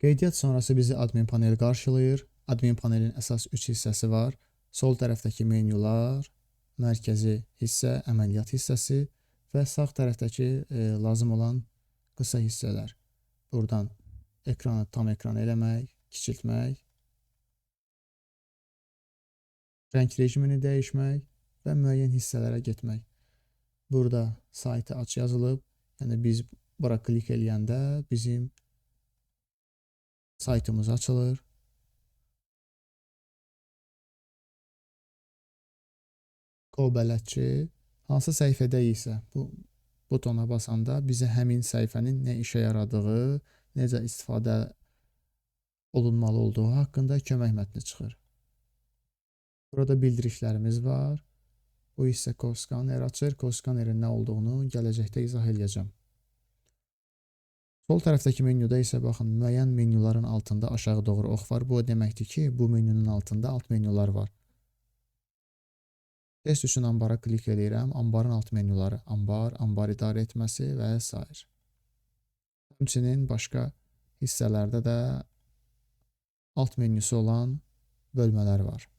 Qeydiyyat sonrası bizi admin paneli qarşılayır. Admin panelin əsas 3 hissəsi var. Sol tərəfdəki menyular, mərkəzi hissə, əməliyyat hissəsi və sağ tərəfdəki lazım olan qısa hissələr. Buradan ekranı tam ekran eləmək, kiçiltmək, rəng rejimini dəyişmək və müəyyən hissələrə getmək. Burada saytı aç yazılıb. Yəni biz bura klik eləyəndə bizim saytımız açılır. Qol bələdçi hansı səhifədəyiksə bu butona basanda bizə həmin səhifənin nə işə yaradığı, necə istifadə olunmalı olduğu haqqında kömək mətni çıxır. Burada bildirişlərimiz var. Bu hissə kod skaneri açır. Kod skanerin nə olduğunu gələcəkdə izah edəcəm. Sol tərəfdəki menyuda isə baxın, müəyyən menyuların altında aşağı doğru ox var. Bu o deməkdir ki, bu menyunun altında alt menyular var. Test üçün ambara klik edirəm. Ambarın alt menyuları, ambar idarə etməsi və s. Həmçinin başqa hissələrdə də alt menyusu olan bölmələr var.